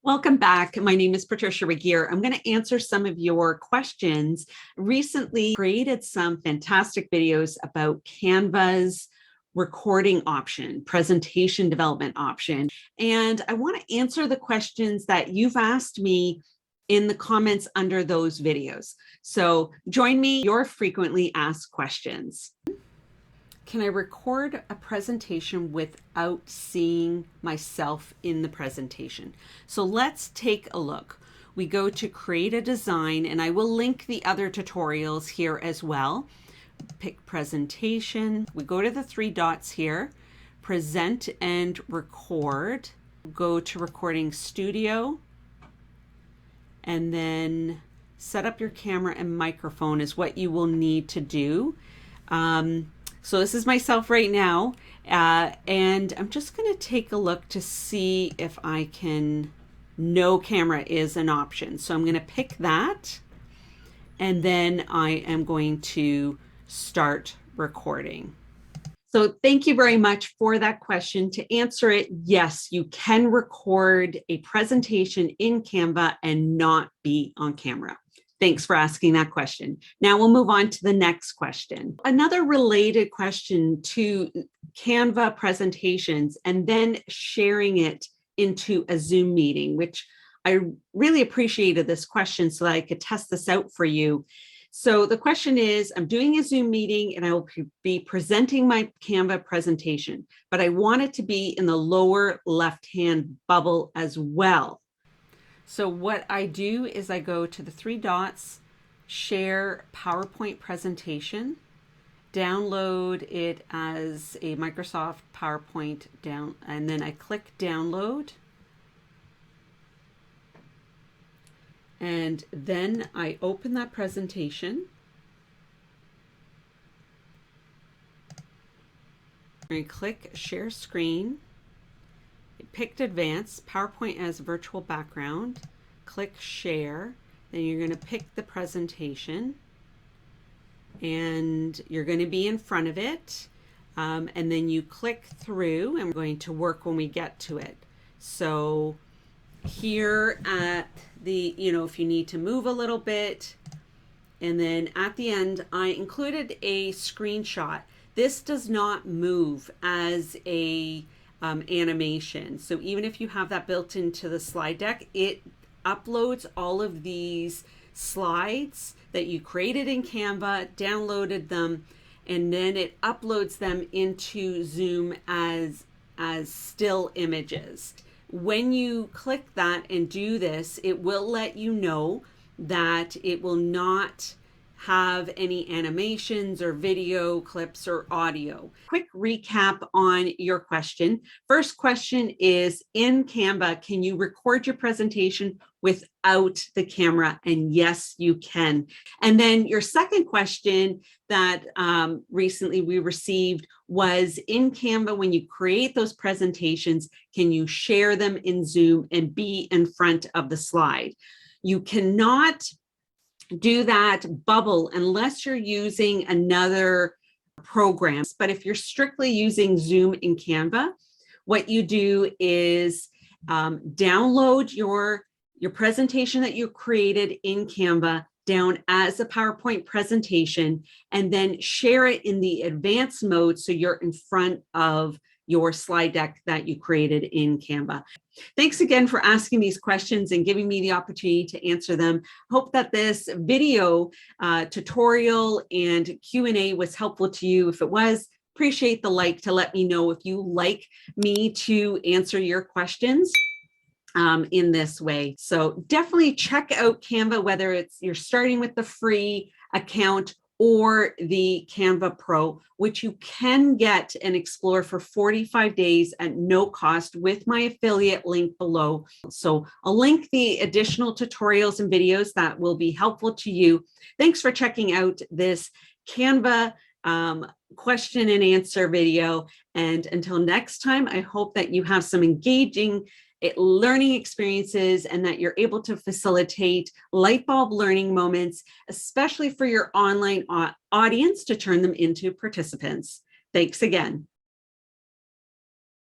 Welcome back. My name is Patricia Regier. I'm going to answer some of your questions. Recently created some fantastic videos about Canva's recording option, presentation development option. And I want to answer the questions that you've asked me in the comments under those videos. So join me, your frequently asked questions. Can I record a presentation without seeing myself in the presentation? So let's take a look. We go to create a design, and I will link the other tutorials here as well. Pick presentation. We go to the three dots here, present and record. Go to recording studio, and then set up your camera and microphone is what you will need to do. So this is myself right now, and I'm just going to take a look to see if I can, no camera is an option. So I'm going to pick that, and then I am going to start recording. So thank you very much for that question. To answer it, yes, you can record a presentation in Canva and not be on camera. Thanks for asking that question. Now we'll move on to the next question. Another related question to Canva presentations and then sharing it into a Zoom meeting, which I really appreciated this question so that I could test this out for you. So the question is, I'm doing a Zoom meeting and I will be presenting my Canva presentation, but I want it to be in the lower left-hand bubble as well. So what I do is I go to the three dots, share PowerPoint presentation, download it as a Microsoft PowerPoint down, and then I click download. And then I open that presentation. I click share screen. Picked advanced, PowerPoint as virtual background, click share, then you're going to pick the presentation and you're going to be in front of it, and then you click through, and we're going to work when we get to it. So here at the, if you need to move a little bit, and then at the end I included a screenshot. This does not move as a animation. So even if you have that built into the slide deck, it uploads all of these slides that you created in Canva, downloaded them, and then it uploads them into Zoom as still images. When you click that and do this, it will let you know that it will not have any animations or video clips or audio. Quick recap on your question. First question is, in Canva, can you record your presentation without the camera? And yes, you can. And then your second question that recently we received was, in Canva, when you create those presentations, can you share them in Zoom and be in front of the slide? You cannot do that bubble unless you're using another program. But if you're strictly using Zoom in Canva, what you do is download your presentation that you created in Canva down as a PowerPoint presentation, and then share it in the advanced mode so you're in front of your slide deck that you created in Canva. Thanks again for asking these questions and giving me the opportunity to answer them. Hope that this video tutorial and Q&A was helpful to you. If it was, appreciate the like to let me know if you like me to answer your questions in this way. So definitely check out Canva, whether it's you're starting with the free account or the Canva Pro, which you can get and explore for 45 days at no cost with my affiliate link below. So I'll link the additional tutorials and videos that will be helpful to you. Thanks for checking out this Canva question and answer video. And until next time, I hope that you have some engaging learning experiences and that you're able to facilitate light bulb learning moments, especially for your online audience, to turn them into participants. Thanks again.